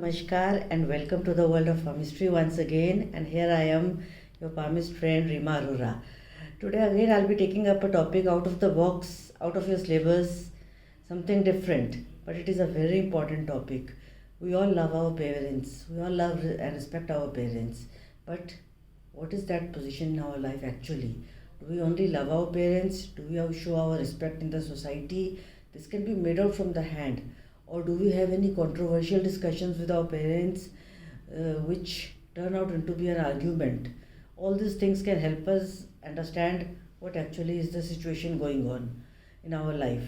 Namaskar and welcome to the world of Palmistry once again, and here I am, your palmist friend Rima Arora. Today again I'll be taking up a topic out of the box, out of your syllabus, something different, but it is a very important topic. We all love our parents, we all love and respect our parents, but what is that position in our life actually? Do we only love our parents? Do we show our respect in the society? This can be made out from the hand. Or do we have any controversial discussions with our parents which turn out into be an argument? All these things can help us understand what actually is the situation going on in our life.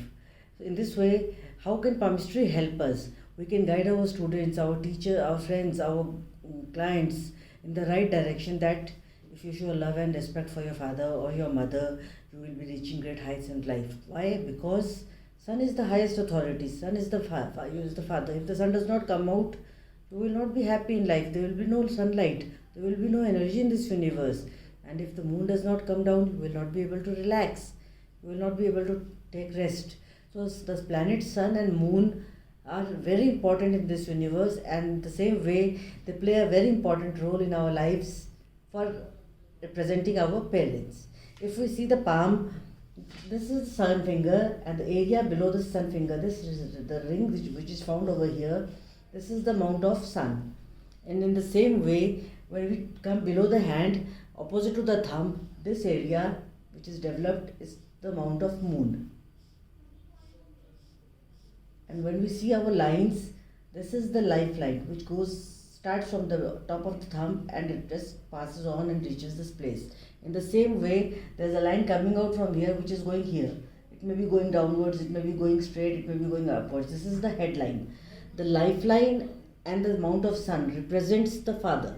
So in this way, how can palmistry help us? We can guide our students, our teacher, our friends, our clients in the right direction, that if you show love and respect for your father or your mother, you will be reaching great heights in life. Why? Because sun is the highest authority. Sun is the father. If the sun does not come out, you will not be happy in life. There will be no sunlight. There will be no energy in this universe. And if the moon does not come down, you will not be able to relax. You will not be able to take rest. So the planets sun and moon are very important in this universe, and the same way they play a very important role in our lives for representing our parents. If we see the palm, this is sun finger, and the area below the sun finger, this is the ring which is found over here. This is the mount of sun. And in the same way, when we come below the hand, opposite to the thumb, this area which is developed is the mount of moon. And when we see our lines, this is the lifeline which starts from the top of the thumb and it just passes on and reaches this place. In the same way, there is a line coming out from here which is going here. It may be going downwards, it may be going straight, it may be going upwards. This is the headline. The lifeline and the mount of sun represents the father.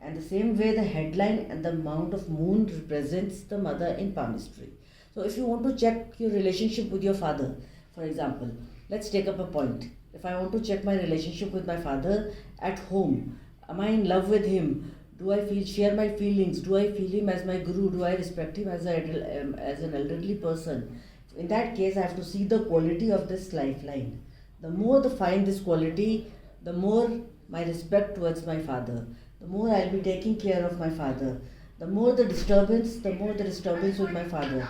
And the same way, the headline and the mount of moon represents the mother in palmistry. So if you want to check your relationship with your father, for example, let's take up a point. If I want to check my relationship with my father at home, am I in love with him? Do I share my feelings? Do I feel him as my guru? Do I respect him as an elderly person? In that case, I have to see the quality of this lifeline. The more fine this quality, the more my respect towards my father. The more I'll be taking care of my father. The more the disturbance with my father.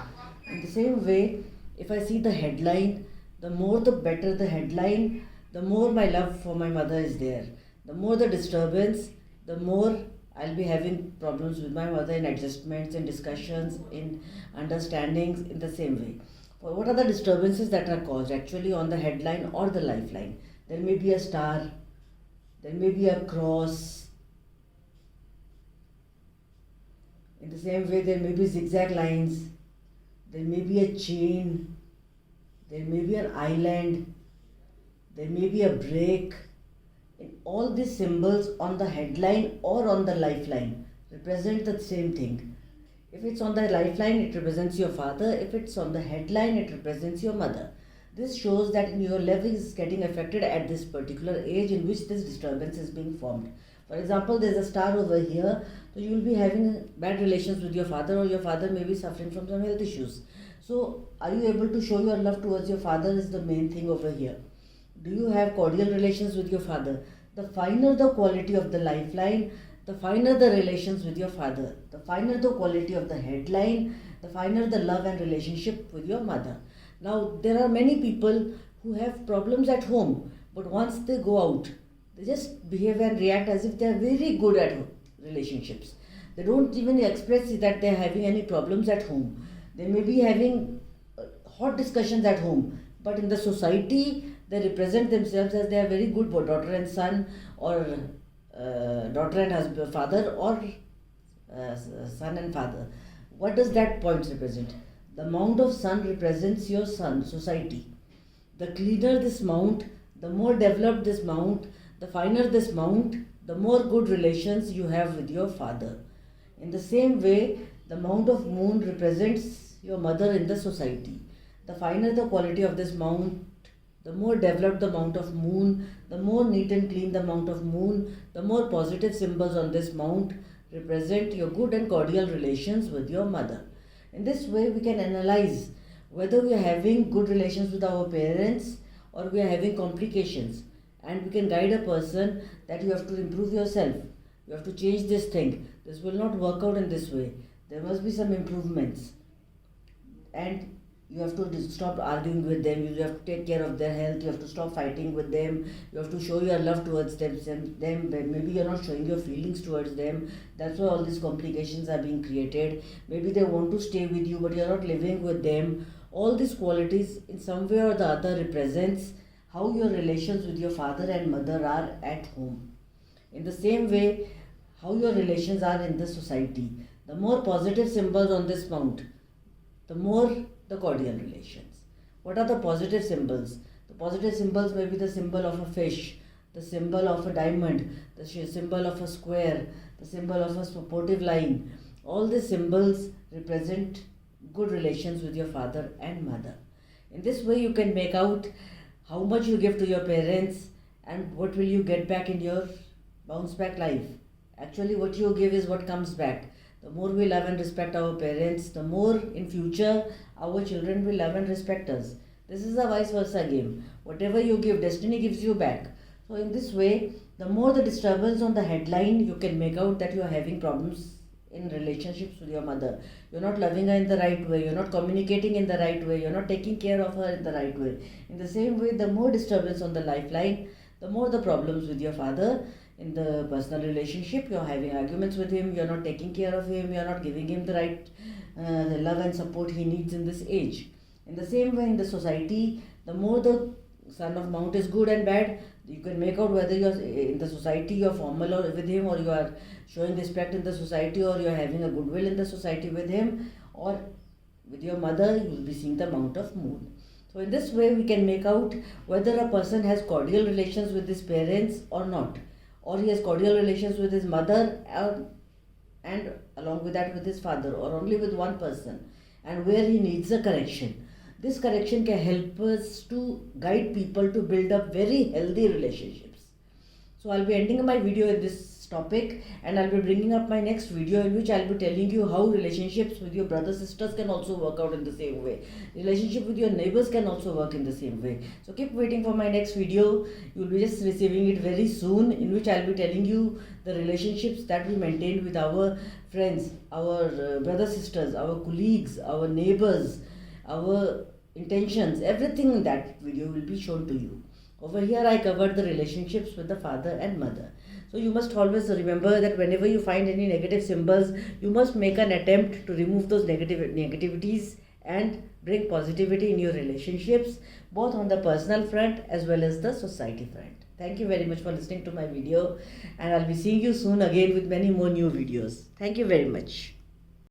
In the same way, if I see the headline, the more the better the headline, the more my love for my mother is there. The more the disturbance, the more I'll be having problems with my mother in adjustments, in discussions, in understandings in the same way. What are the disturbances that are caused actually on the headline or the lifeline? There may be a star, there may be a cross. In the same way, there may be zigzag lines, there may be a chain, there may be an island, there may be a break. In all these symbols on the headline or on the lifeline represent the same thing. If it's on the lifeline, it represents your father. If it's on the headline, it represents your mother. This shows that your life is getting affected at this particular age in which this disturbance is being formed. For example, there's a star over here, so you will be having bad relations with your father, or your father may be suffering from some health issues. So, are you able to show your love towards your father is the main thing over here. Do you have cordial relations with your father? The finer the quality of the lifeline, the finer the relations with your father. The finer the quality of the headline, the finer the love and relationship with your mother. Now, there are many people who have problems at home, but once they go out, they just behave and react as if they are very good at relationships. They don't even express that they are having any problems at home. They may be having hot discussions at home, but in the society, they represent themselves as they are very good daughter and son, or daughter and husband, father, or son and father. What does that point represent? The mount of sun represents your son, society. The cleaner this mount, the more developed this mount, the finer this mount, the more good relations you have with your father. In the same way, the mount of moon represents your mother in the society. The finer the quality of this mount, the more developed the mount of moon, the more neat and clean the mount of moon, the more positive symbols on this mount represent your good and cordial relations with your mother. In this way, we can analyze whether we are having good relations with our parents or we are having complications. and we can guide a person that you have to improve yourself, you have to change this thing, this will not work out in this way, there must be some improvements, and you have to stop arguing with them, you have to take care of their health, you have to stop fighting with them, you have to show your love towards them. Maybe you're not showing your feelings towards them, that's why all these complications are being created. Maybe they want to stay with you but you're not living with them. All these qualities in some way or the other represents how your relations with your father and mother are at home. In the same way, how your relations are in the society. The more positive symbols on this mount, the more the cordial relations. What are the positive symbols? The positive symbols may be the symbol of a fish, the symbol of a diamond, the symbol of a square, the symbol of a supportive line. All these symbols represent good relations with your father and mother. In this way, you can make out how much you give to your parents and what will you get back in your bounce back life. Actually, what you give is what comes back. The more we love and respect our parents, the more in future our children will love and respect us. This is a vice versa game. Whatever you give, destiny gives you back. So in this way, the more the disturbance on the headline, you can make out that you are having problems in relationships with your mother. You're not loving her in the right way, you're not communicating in the right way, you're not taking care of her in the right way. In the same way, the more disturbance on the lifeline, the more the problems with your father. In the personal relationship, you're having arguments with him, you're not taking care of him, you're not giving him the right the love and support he needs in this age. In the same way, in the society, the more the Son of Mount is good and bad, you can make out whether you're in the society, you're formal or with him, or you are showing respect in the society, or you're having a goodwill in the society with him, or with your mother, you will be seeing the Mount of Moon. So in this way, we can make out whether a person has cordial relations with his parents or not, or he has cordial relations with his mother and along with that with his father, or only with one person, and where he needs a correction. This correction can help us to guide people to build up very healthy relationships. So I'll be ending my video in this topic, and I'll be bringing up my next video in which I'll be telling you how relationships with your brothers sisters can also work out in the same way. Relationship with your neighbors can also work in the same way. So keep waiting for my next video. You'll be just receiving it very soon, in which I'll be telling you the relationships that we maintain with our friends, our brothers sisters, our colleagues, our neighbors, our intentions. Everything in that video will be shown to you. Over here I covered the relationships with the father and mother. So you must always remember that whenever you find any negative symbols, you must make an attempt to remove those negativities and bring positivity in your relationships, both on the personal front as well as the society front. Thank you very much for listening to my video, and I'll be seeing you soon again with many more new videos. Thank you very much.